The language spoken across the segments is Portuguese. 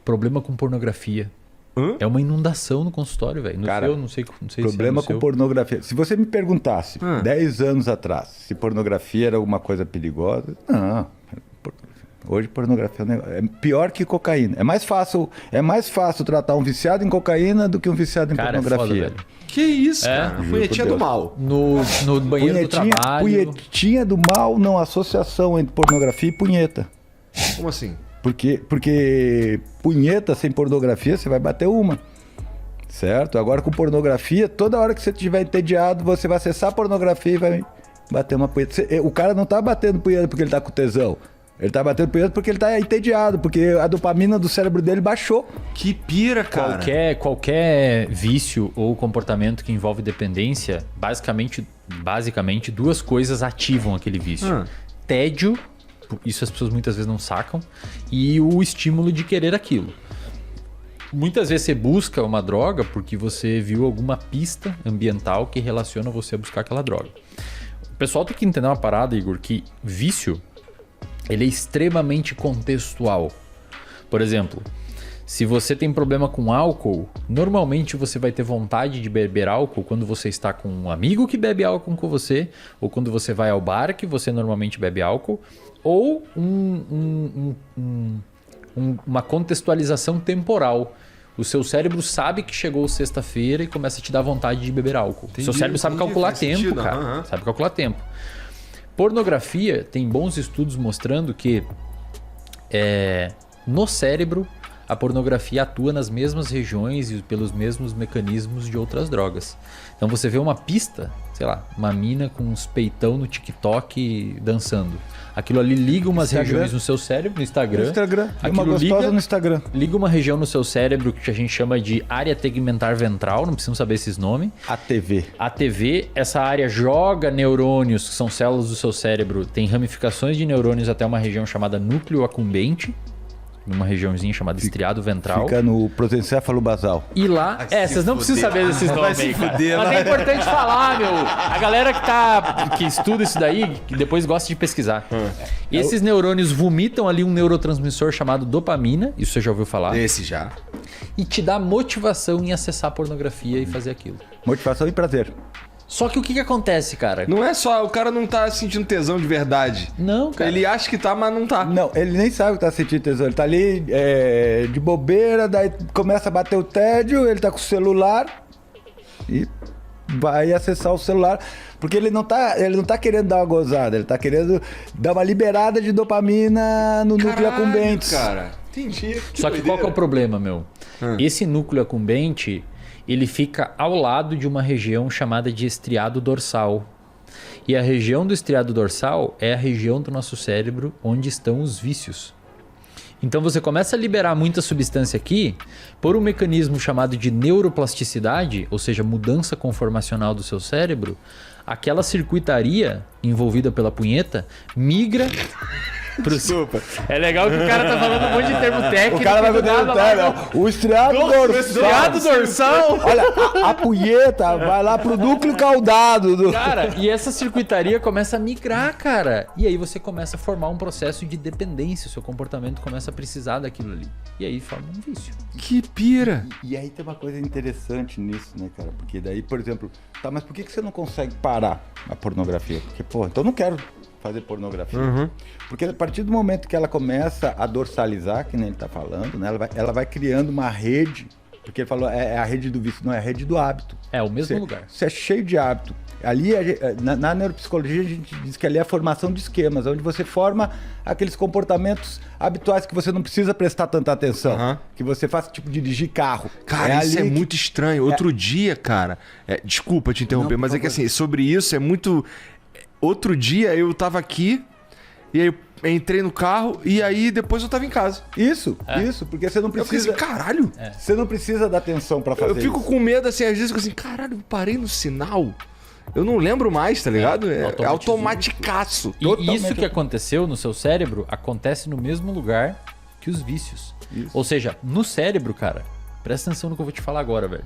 problema com pornografia. É uma inundação no consultório, velho. Cara, eu não sei problema se é com pornografia. Se você me perguntasse 10 anos atrás se pornografia era alguma coisa perigosa, não. Hoje pornografia é pior que cocaína. É mais fácil tratar um viciado em cocaína do que um viciado em pornografia. É foda, velho. Que isso, cara? Punhetinha do mal. No banheiro do trabalho. Punhetinha do mal, não associação entre pornografia e punheta. Como assim? Porque punheta sem pornografia, você vai bater uma. Certo? Agora com pornografia, toda hora que você estiver entediado, você vai acessar a pornografia e vai bater uma punheta. O cara não tá batendo punheta porque ele tá com tesão. Ele tá batendo punheta porque ele tá entediado, porque a dopamina do cérebro dele baixou. Que pira, cara. Qualquer vício ou comportamento que envolve dependência, basicamente duas coisas ativam aquele vício. Tédio, isso as pessoas muitas vezes não sacam, e o estímulo de querer aquilo. Muitas vezes você busca uma droga porque você viu alguma pista ambiental que relaciona você a buscar aquela droga. O pessoal tem que entender uma parada, Igor, que vício ele é extremamente contextual. Por exemplo, se você tem problema com álcool, normalmente você vai ter vontade de beber álcool quando você está com um amigo que bebe álcool com você, ou quando você vai ao bar que você normalmente bebe álcool, ou uma contextualização temporal. O seu cérebro sabe que chegou sexta-feira e começa a te dar vontade de beber álcool. O seu cérebro sabe calcular tempo, cara. Sabe calcular tempo. Pornografia tem bons estudos mostrando que no cérebro a pornografia atua nas mesmas regiões e pelos mesmos mecanismos de outras drogas. Então você vê uma pista, sei lá, uma mina com uns peitão no TikTok dançando. Aquilo ali liga umas regiões no seu cérebro, no Instagram. Uma gostosa no Instagram. Liga uma região no seu cérebro que a gente chama de área tegmentar ventral, não precisamos saber esses nomes. ATV, essa área joga neurônios, que são células do seu cérebro, tem ramificações de neurônios até uma região chamada núcleo accumbente, numa regiãozinha chamada estriado ventral. Fica no prosencéfalo basal. E lá... vocês não precisam saber desses nomes aí, cara. Mas é importante falar, meu. A galera que estuda isso daí, que depois gosta de pesquisar. Esses neurônios vomitam ali um neurotransmissor chamado dopamina. Isso você já ouviu falar? Esse já. E te dá motivação em acessar a pornografia e fazer aquilo. Motivação e prazer. Só que o que acontece, cara? Não é só, o cara não tá sentindo tesão de verdade. Não, cara. Ele acha que tá, mas não tá. Não, ele nem sabe que tá sentindo tesão. Ele tá ali de bobeira, daí começa a bater o tédio, ele tá com o celular e vai acessar o celular. Porque ele não tá querendo dar uma gozada, ele tá querendo dar uma liberada de dopamina no núcleo accumbente. Cara, entendi. Só que qual que é o problema, meu? Esse núcleo accumbente... ele fica ao lado de uma região chamada de estriado dorsal. E a região do estriado dorsal é a região do nosso cérebro onde estão os vícios. Então você começa a liberar muita substância aqui por um mecanismo chamado de neuroplasticidade, ou seja, mudança conformacional do seu cérebro. Aquela circuitaria envolvida pela punheta migra... Desculpa. É legal que o cara tá falando um monte de termo técnico. O cara vai ver o estriado dorsal. Estriado dorsal. Olha, a punheta vai lá pro núcleo caudado. Cara, e essa circuitaria começa a migrar, cara. E aí você começa a formar um processo de dependência. O seu comportamento começa a precisar daquilo ali. E aí forma um vício. Que pira. E aí tem uma coisa interessante nisso, né, cara? Porque daí, por exemplo, tá, mas por que você não consegue parar a pornografia? Porque, pô, então eu não quero fazer pornografia. Porque a partir do momento que ela começa a dorsalizar, que nem ele tá falando, né, ela vai criando uma rede, porque ele falou, é a rede do vício, não é a rede do hábito. É o mesmo lugar. Você é cheio de hábito. Ali, na neuropsicologia, a gente diz que ali é a formação de esquemas, onde você forma aqueles comportamentos habituais que você não precisa prestar tanta atenção. Que você faz, tipo, dirigir carro. Cara, isso é muito estranho. Outro dia, cara... desculpa te interromper, mas é que assim, sobre isso é muito... Outro dia eu tava aqui, e aí eu entrei no carro, e aí depois eu tava em casa. Isso, porque você não precisa... Eu fiquei assim, caralho! Você não precisa da atenção pra fazer isso. Eu fico com medo, assim, às vezes eu fico assim, caralho, eu parei no sinal... Eu não lembro mais, tá ligado? É automaticaço. E isso que aconteceu no seu cérebro acontece no mesmo lugar que os vícios. Isso. Ou seja, no cérebro, cara, presta atenção no que eu vou te falar agora, velho.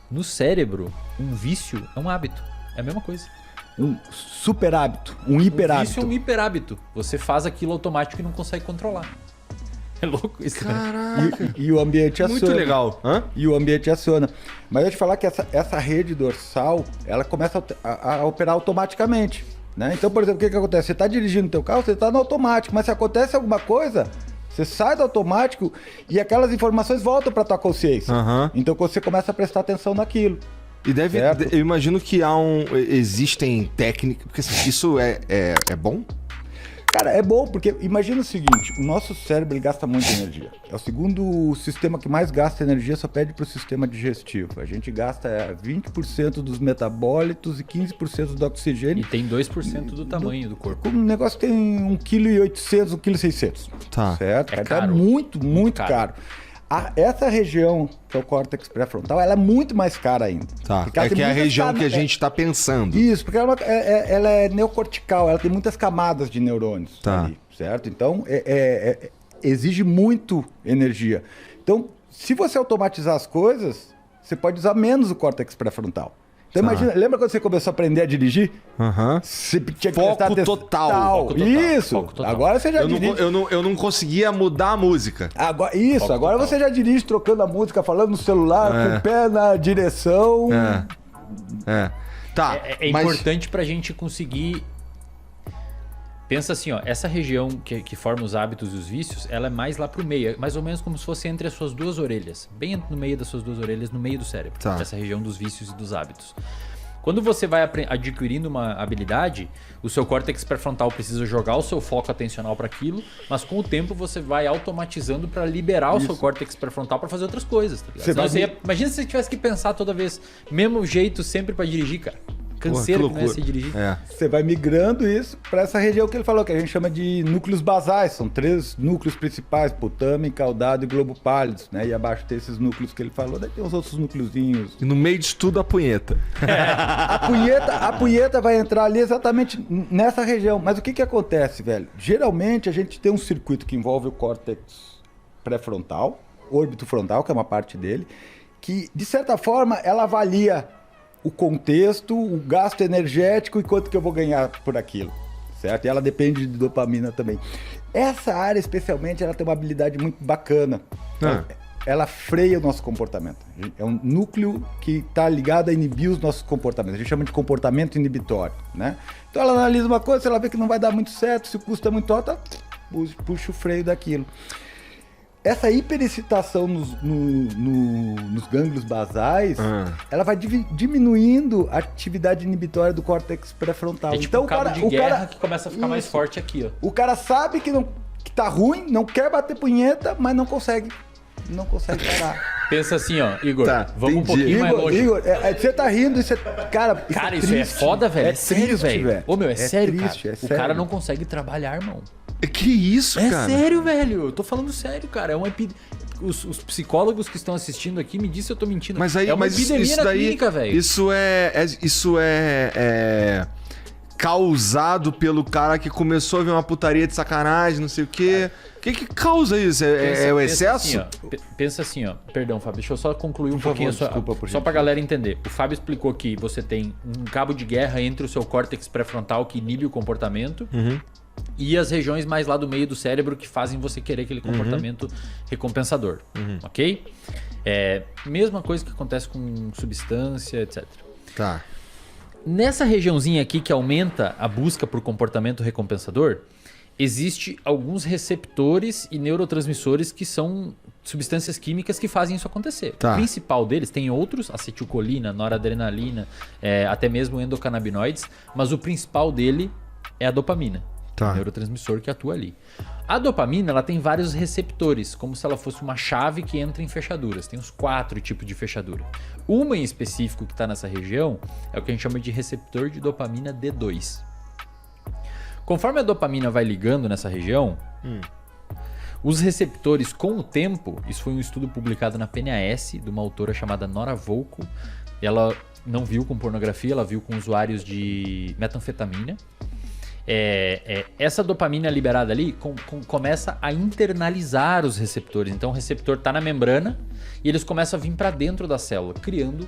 No cérebro, um vício é um hábito. É a mesma coisa. Um super hábito, um hiper hábito. Um vício é um hiper hábito. Você faz aquilo automático e não consegue controlar. É louco isso, né? Caraca. E o ambiente aciona. Muito legal. Hã? E o ambiente aciona. Mas eu te falar que essa rede dorsal, ela começa a operar automaticamente. Né? Então, por exemplo, o que acontece? Você está dirigindo o teu carro, você está no automático, mas se acontece alguma coisa, você sai do automático e aquelas informações voltam para tua consciência. Então você começa a prestar atenção naquilo. E eu imagino que existem técnicas, porque assim, isso é bom? Cara, é bom, porque imagina o seguinte, o nosso cérebro ele gasta muita energia. É o segundo sistema que mais gasta energia, só pede para o sistema digestivo. A gente gasta 20% dos metabólitos e 15% do oxigênio. E tem 2% do tamanho do corpo. O negócio tem 1,8 kg, 1,6 kg. Tá. Certo? É Então caro. é muito caro. Essa região, que é o córtex pré-frontal, ela é muito mais cara ainda. Tá. Porque ela É tem que é a muitas região que a gente está pensando. Isso, porque ela é neocortical, ela tem muitas camadas de neurônios ali, certo? Então, exige muito energia. Então, se você automatizar as coisas, você pode usar menos o córtex pré-frontal. Então, imagina, lembra quando você começou a aprender a dirigir? Você tinha que prestar atenção. Foco total. Isso. Foco total. Agora você já dirige. Eu não conseguia mudar a música. Agora você já dirige trocando a música, falando no celular, com o pé na direção. Tá. É importante pra gente conseguir... Pensa assim, ó, essa região que forma os hábitos e os vícios, ela é mais lá pro meio, é mais ou menos como se fosse entre as suas duas orelhas, bem no meio das suas duas orelhas, no meio do cérebro, essa região dos vícios e dos hábitos. Quando você vai adquirindo uma habilidade, o seu córtex pré-frontal precisa jogar o seu foco atencional para aquilo, mas com o tempo você vai automatizando para liberar o seu córtex pré-frontal para fazer outras coisas. Tá ligado? Imagina se você tivesse que pensar toda vez, mesmo jeito sempre para dirigir, cara. Canseira que não é se dirigir. Você vai migrando isso para essa região que ele falou, que a gente chama de núcleos basais. São 3 núcleos principais, putame, caudado e globo pálido, né? E abaixo tem esses núcleos que ele falou, daí tem uns outros núcleozinhos. E no meio disso tudo a punheta. A punheta vai entrar ali exatamente nessa região. Mas o que acontece, velho? Geralmente a gente tem um circuito que envolve o córtex pré-frontal, órbito frontal, que é uma parte dele, que, de certa forma, ela avalia o contexto, o gasto energético e quanto que eu vou ganhar por aquilo, certo? E ela depende de dopamina também. Essa área, especialmente, ela tem uma habilidade muito bacana. Ela freia o nosso comportamento. É um núcleo que está ligado a inibir os nossos comportamentos. A gente chama de comportamento inibitório, né? Então ela analisa uma coisa, se ela vê que não vai dar muito certo, se o custo é muito alto, ela puxa o freio daquilo. Essa hiperexcitação nos gânglios basais, ela vai diminuindo a atividade inibitória do córtex pré-frontal. É tipo então, um cabo de guerra que começa a ficar mais forte aqui, ó. O cara sabe que tá ruim, não quer bater punheta, mas não consegue parar. Pensa assim, ó, Igor, vamos um pouquinho mais longe. Igor, você tá rindo e você... Cara, isso é foda, velho. É sério, velho. Ô, meu, é sério, triste, cara. é sério. O cara não consegue trabalhar, irmão. Que isso, cara? É sério, velho. Eu tô falando sério, cara. É uma os psicólogos que estão assistindo aqui me dizem se eu tô mentindo. Mas aí, é uma epidemia isso na daí, clínica, velho. Isso é causado pelo cara que começou a ver uma putaria de sacanagem, não sei o quê. O que causa isso? É o excesso? Pensa assim, ó. Perdão, Fábio, deixa eu só concluir um pouquinho. Só pra galera entender. O Fábio explicou que você tem um cabo de guerra entre o seu córtex pré-frontal que inibe o comportamento e as regiões mais lá do meio do cérebro que fazem você querer aquele comportamento recompensador. Ok? Mesma coisa que acontece com substância, etc. Tá. Nessa regiãozinha aqui que aumenta a busca por comportamento recompensador, existe alguns receptores e neurotransmissores que são substâncias químicas que fazem isso acontecer. O principal deles, tem outros, acetilcolina, noradrenalina, até mesmo endocannabinoides, mas o principal dele é a dopamina. O neurotransmissor que atua ali. A dopamina, ela tem vários receptores, como se ela fosse uma chave que entra em fechaduras. Tem uns 4 tipos de fechadura. Uma em específico que está nessa região é o que a gente chama de receptor de dopamina D2. Conforme a dopamina vai ligando nessa região, os receptores, com o tempo, isso foi um estudo publicado na PNAS, de uma autora chamada Nora Volkow. Ela não viu com pornografia, ela viu com usuários de metanfetamina. Essa dopamina liberada ali começa a internalizar os receptores. Então o receptor está na membrana e eles começam a vir para dentro da célula, criando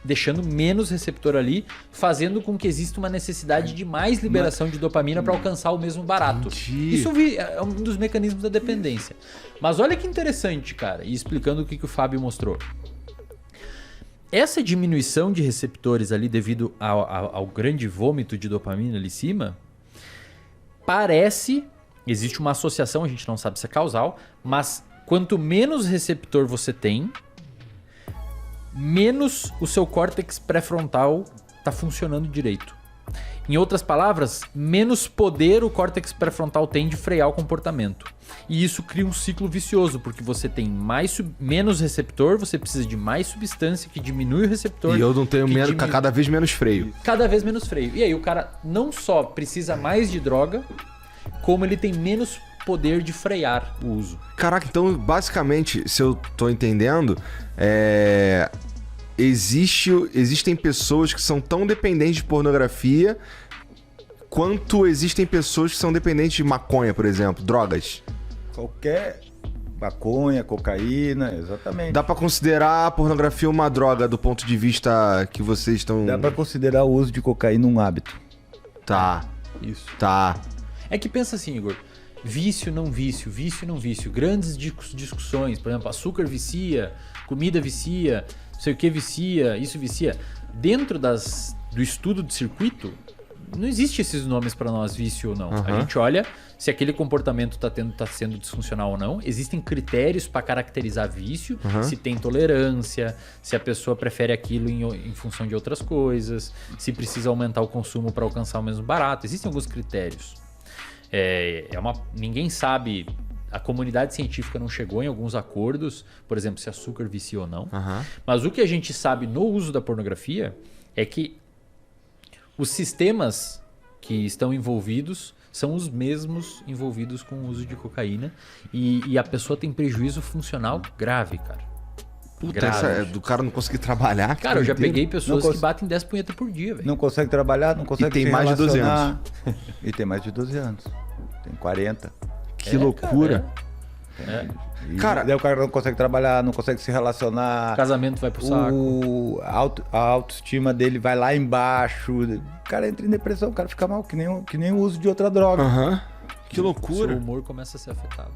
deixando menos receptor ali, fazendo com que exista uma necessidade de mais liberação de dopamina para alcançar o mesmo barato. Entendi. Isso é um dos mecanismos da dependência. Mas olha que interessante, cara, e explicando o que o Fábio mostrou. Essa diminuição de receptores ali devido ao grande vômito de dopamina ali em cima, existe uma associação, a gente não sabe se é causal, mas quanto menos receptor você tem, menos o seu córtex pré-frontal está funcionando direito. Em outras palavras, menos poder o córtex pré-frontal tem de frear o comportamento. E isso cria um ciclo vicioso, porque você tem menos receptor, você precisa de mais substância que diminui o receptor. E eu não tenho cada vez menos freio. Cada vez menos freio. E aí o cara não só precisa mais de droga, como ele tem menos poder de frear o uso. Caraca, então basicamente, se eu tô entendendo, existem pessoas que são tão dependentes de pornografia quanto existem pessoas que são dependentes de maconha, por exemplo, drogas. Qualquer maconha, cocaína, exatamente. Dá pra considerar a pornografia uma droga do ponto de vista que vocês estão... Dá pra considerar o uso de cocaína um hábito. Tá. Isso. Tá. É que pensa assim, Igor, vício não vício, vício não vício, grandes discussões, por exemplo, açúcar vicia, comida vicia, não sei o que vicia, isso vicia. Dentro do estudo de circuito, não existe esses nomes para nós, vício ou não. Uhum. A gente olha se aquele comportamento tá sendo disfuncional ou não. Existem critérios para caracterizar vício, se tem tolerância, se a pessoa prefere aquilo em função de outras coisas, se precisa aumentar o consumo para alcançar o mesmo barato. Existem alguns critérios. Ninguém sabe, a comunidade científica não chegou em alguns acordos, por exemplo, se açúcar vicia ou não. Mas o que a gente sabe no uso da pornografia é que os sistemas que estão envolvidos são os mesmos envolvidos com o uso de cocaína e a pessoa tem prejuízo funcional grave, cara. Puta, essa é do cara não conseguir trabalhar. Cara, eu já peguei pessoas que batem 10 punhetas por dia, velho. Não consegue trabalhar, não consegue tem se mais de 12 relacionar. E tem mais de 12 anos. Tem 40. Que loucura. Cara, daí o cara não consegue trabalhar, não consegue se relacionar. O casamento vai pro saco. A autoestima dele vai lá embaixo. O cara entra em depressão, o cara fica mal, que nem o uso de outra droga. Que loucura. O seu humor começa a ser afetado.